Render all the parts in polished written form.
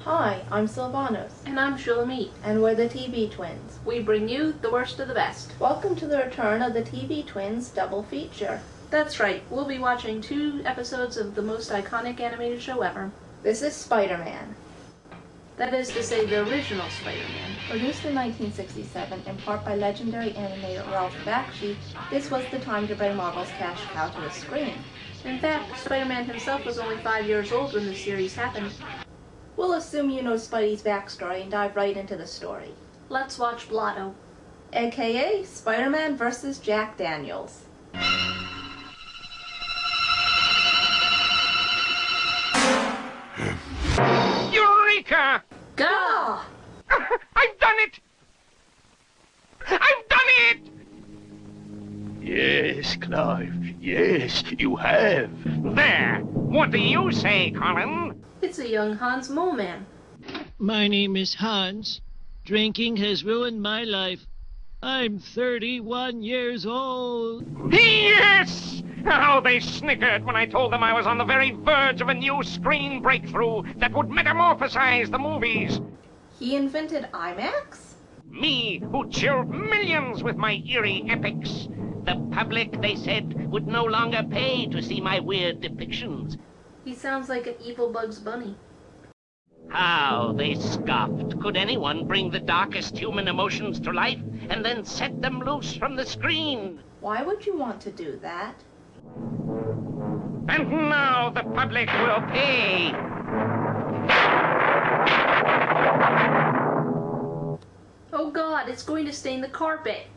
Hi, I'm Sylvanos. And I'm Shulamit. And we're the TV Twins. We bring you the worst of the best. Welcome to the return of the TV Twins double feature. That's right, we'll be watching 2 episodes of the most iconic animated show ever. This is Spider-Man. That is to say, the original Spider-Man. Produced in 1967, in part by legendary animator Ralph Bakshi, this was the time to bring Marvel's cash cow to the screen. In fact, Spider-Man himself was only 5 years old when the series happened. We'll assume you know Spidey's backstory and dive right into the story. Let's watch Blotto. AKA Spider-Man vs. Jack Daniels. Eureka! Gah! I've done it! I've done it! Yes, Clive, yes, you have. There! What do you say, Colin? It's a young Hans Moleman. My name is Hans. Drinking has ruined my life. I'm 31 years old. Yes! How they snickered when I told them I was on the very verge of a new screen breakthrough that would metamorphosize the movies. He invented IMAX? Me, who chilled millions with my eerie epics. The public, they said, would no longer pay to see my weird depictions. He sounds like an evil Bugs Bunny. How they scoffed. Could anyone bring the darkest human emotions to life and then set them loose from the screen? Why would you want to do that? And now the public will pay. Oh God, it's going to stain the carpet.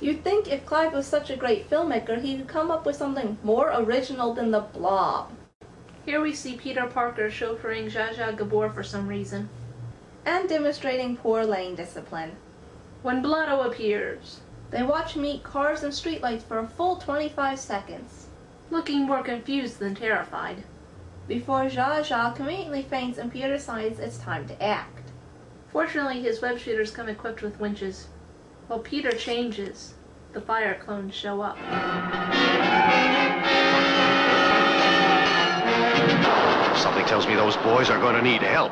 You'd think if Clive was such a great filmmaker, he'd come up with something more original than the Blob. Here we see Peter Parker chauffeuring Zsa Zsa Gabor for some reason. And demonstrating poor lane discipline. When Blotto appears, they watch him eat cars and streetlights for a full 25 seconds. Looking more confused than terrified. Before Zsa Zsa conveniently faints and Peter decides it's time to act. Fortunately, his web shooters come equipped with winches. While Peter changes, the fire clones show up. Something tells me those boys are going to need help.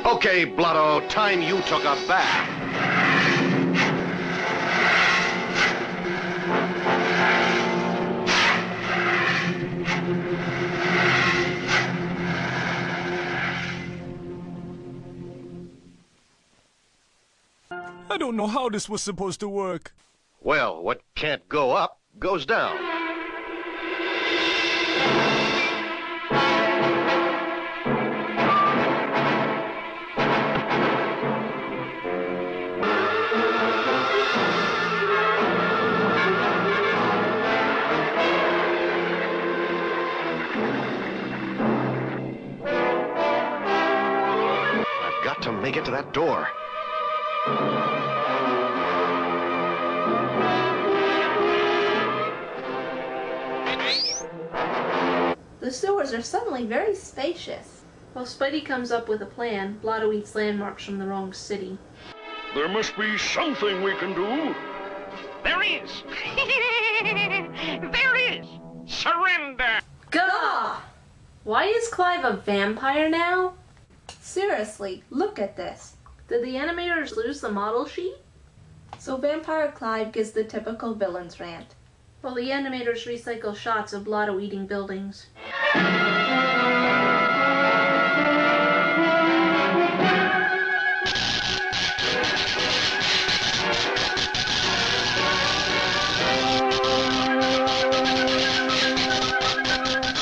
Okay, Blotto, time you took a bath. I don't know how this was supposed to work. Well, what can't go up goes down. I've got to make it to that door. The sewers are suddenly very spacious. While Spidey comes up with a plan, Blotto eats landmarks from the wrong city. There must be something we can do. There is! There is! Surrender! Gah! Why is Clive a vampire now? Seriously, look at this. Did the animators lose the model sheet? So Vampire Clive gives the typical villain's rant. While the animators recycle shots of Blotto eating buildings.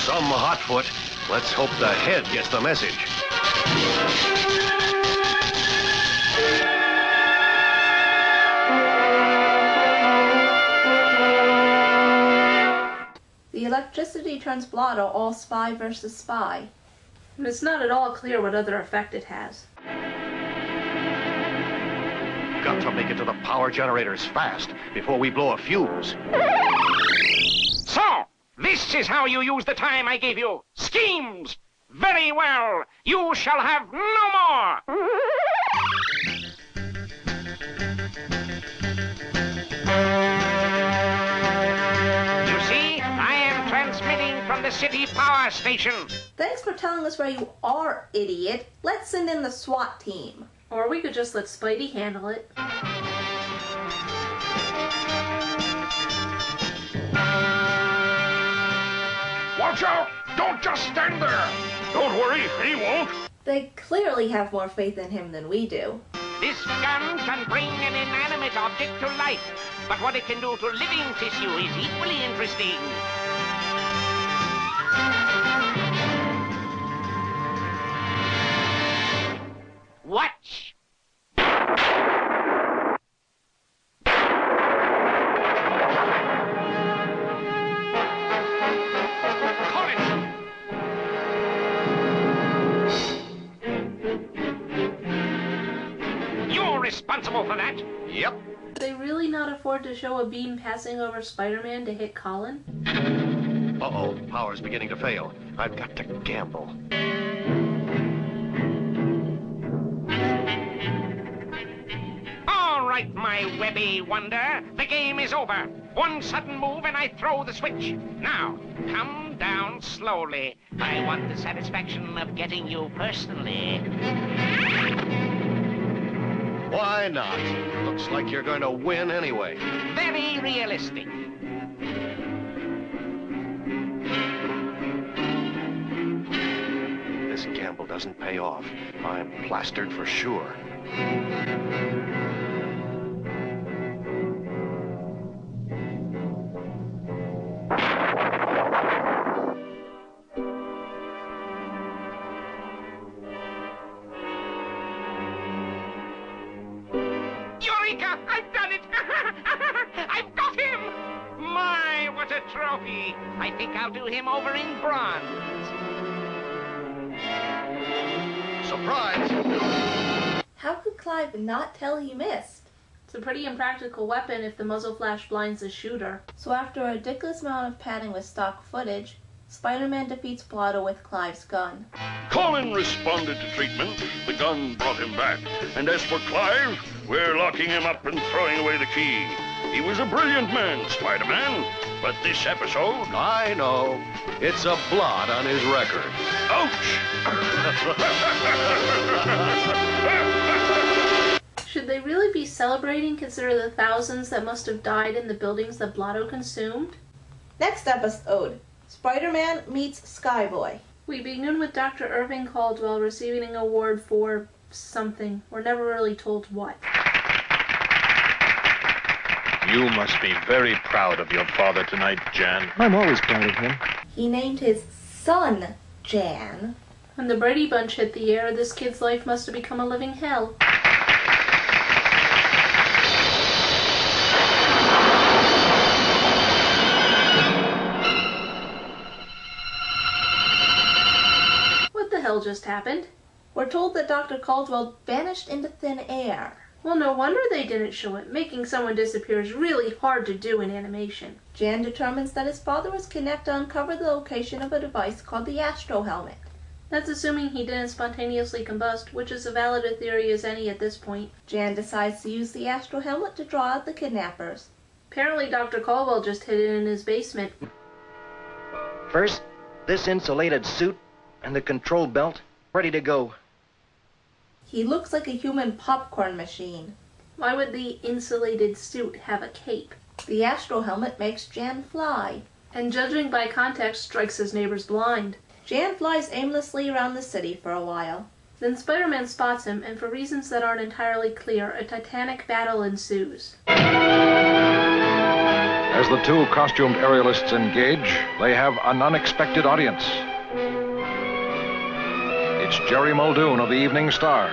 Some hotfoot. Let's hope the head gets the message. The electricity turns Blotto all spy versus spy. And it's not at all clear what other effect it has. Got to make it to the power generators fast before we blow a fuse. So, this This is how you use the time I gave you. Schemes! Very well. You shall have no more. You see, I am transmitting from the city power station. Thanks for telling us where you are, idiot. Let's send in the SWAT team. Or we could just let Spidey handle it. Watch out! Don't just stand there! Don't worry, he won't. They clearly have more faith in him than we do. This gun can bring an inanimate object to life, but what it can do to living tissue is equally interesting. Watch! Responsible for that? Yep. Could they really not afford to show a beam passing over Spider-Man to hit Colin? Uh-oh, power's beginning to fail. I've got to gamble. All right, my webby wonder. The game is over. One sudden move and I throw the switch. Now, come down slowly. I want the satisfaction of getting you personally. Why not? Looks like you're going to win anyway. Very realistic. This gamble doesn't pay off. I'm plastered for sure. I've done it! I've got him! My, what a trophy! I think I'll do him over in bronze. Surprise! How could Clive not tell he missed? It's a pretty impractical weapon if the muzzle flash blinds the shooter. So after a ridiculous amount of padding with stock footage, Spider-Man defeats Blotto with Clive's gun. Colin responded to treatment. The gun brought him back. And as for Clive, we're locking him up and throwing away the key. He was a brilliant man, Spider-Man. But this episode... I know. It's a blot on his record. Ouch! Should they really be celebrating considering the thousands that must have died in the buildings that Blotto consumed? Next episode, Spider-Man meets Skyboy. We begin with Dr. Irving Caldwell receiving an award for something. We're never really told what. You must be very proud of your father tonight, Jan. I'm always proud of him. He named his son Jan. When the Brady Bunch hit the air, this kid's life must have become a living hell. What the hell just happened? We're told that Dr. Caldwell vanished into thin air. Well, no wonder they didn't show it. Making someone disappear is really hard to do in animation. Jan determines that his father was kidnapped to uncover the location of a device called the Astro Helmet. That's assuming he didn't spontaneously combust, which is as valid a theory as any at this point. Jan decides to use the Astro Helmet to draw out the kidnappers. Apparently Dr. Caldwell just hid it in his basement. First, this insulated suit and the control belt ready to go. He looks like a human popcorn machine. Why would the insulated suit have a cape? The Astro Helmet makes Jan fly. And judging by context, strikes his neighbors blind. Jan flies aimlessly around the city for a while. Then Spider-Man spots him, and for reasons that aren't entirely clear, a titanic battle ensues. As the two costumed aerialists engage, they have an unexpected audience. It's Jerry Muldoon of the Evening Star,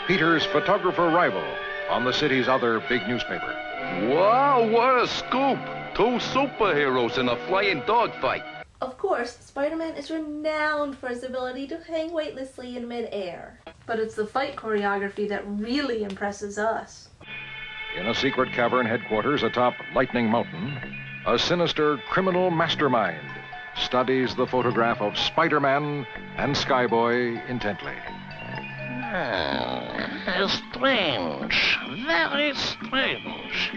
Peter's photographer rival on the city's other big newspaper. Wow, what a scoop! Two superheroes in a flying dogfight. Of course, Spider-Man is renowned for his ability to hang weightlessly in mid-air. But it's the fight choreography that really impresses us. In a secret cavern headquarters atop Lightning Mountain, a sinister criminal mastermind studies the photograph of Spider-Man and Skyboy intently. Strange. Very strange.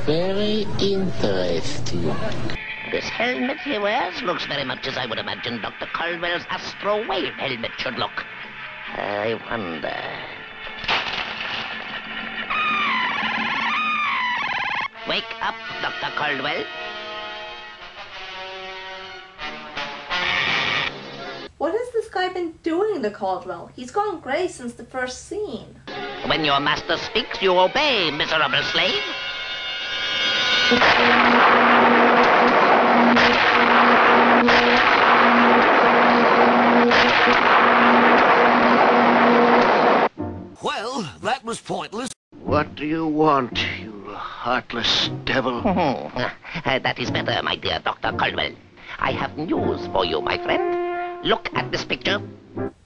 Very interesting. This helmet he wears looks very much as I would imagine Dr. Caldwell's Astro Wave helmet should look. I wonder... Wake up, Dr. Caldwell. What has this guy been doing to Caldwell? He's gone gray since the first scene. When your master speaks, you obey, miserable slave. Well, that was pointless. What do you want, you heartless devil? That is better, my dear Dr. Caldwell. I have news for you, my friend. Look at this picture.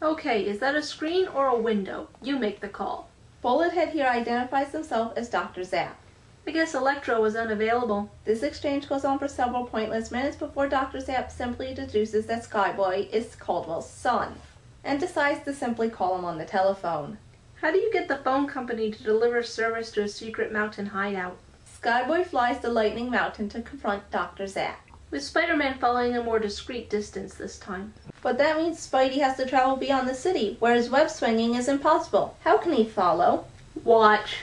Okay, is that a screen or a window? You make the call. Bullethead here identifies himself as Dr. Zap. I guess Electro was unavailable. This exchange goes on for several pointless minutes before Dr. Zap simply deduces that Skyboy is Caldwell's son, and decides to simply call him on the telephone. How do you get the phone company to deliver service to a secret mountain hideout? Skyboy flies to Lightning Mountain to confront Dr. Zap, with Spider-Man following a more discreet distance this time. But that means Spidey has to travel beyond the city, where his web swinging is impossible. How can he follow? Watch.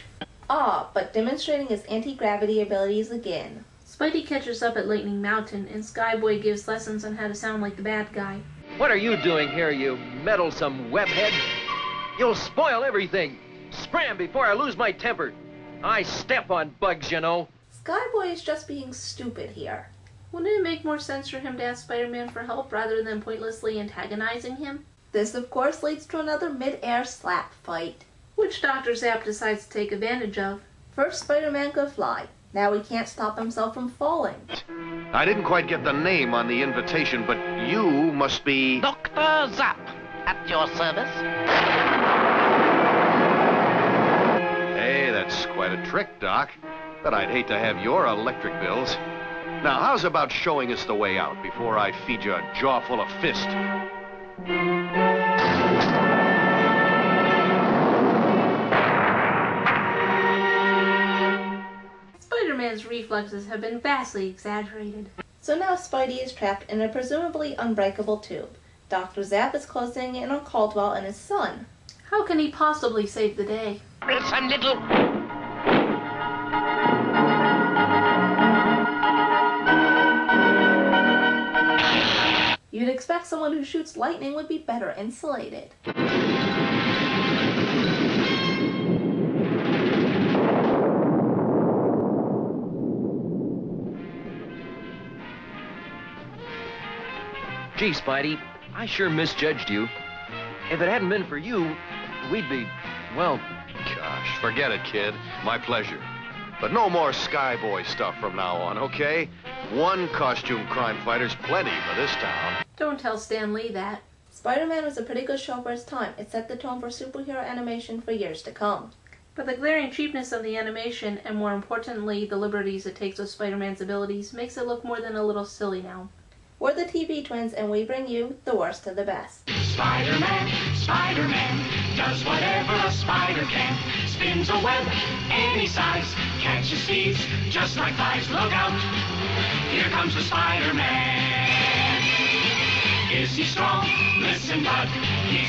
But demonstrating his anti-gravity abilities again. Spidey catches up at Lightning Mountain, and Skyboy gives lessons on how to sound like the bad guy. What are you doing here, you meddlesome webhead? You'll spoil everything. Scram before I lose my temper. I step on bugs, you know. Skyboy is just being stupid here. Wouldn't it make more sense for him to ask Spider-Man for help rather than pointlessly antagonizing him? This, of course, leads to another mid-air slap fight, which Dr. Zap decides to take advantage of. First, Spider-Man could fly. Now he can't stop himself from falling. I didn't quite get the name on the invitation, but you must be... Dr. Zap, at your service. Hey, that's quite a trick, Doc. But I'd hate to have your electric bills. Now, how's about showing us the way out before I feed you a jaw full of fist? Spider-Man's reflexes have been vastly exaggerated. So now Spidey is trapped in a presumably unbreakable tube. Dr. Zap is closing in on Caldwell and his son. How can he possibly save the day? Some little... You'd expect someone who shoots lightning would be better insulated. Gee, Spidey, I sure misjudged you. If it hadn't been for you, we'd be, well... Gosh, forget it, kid. My pleasure. But no more Skyboy stuff from now on, okay? One costume crime fighter's plenty for this town. Don't tell Stan Lee that. Spider-Man was a pretty good show for its time. It set the tone for superhero animation for years to come. But the glaring cheapness of the animation, and more importantly, the liberties it takes with Spider-Man's abilities, makes it look more than a little silly now. We're the TV twins, and we bring you the worst of the best. Spider-Man, Spider-Man, does whatever a spider can. Spins a web any size, catches thieves just like flies. Look out, here comes the Spider-Man. Is he strong? Listen, bud, he's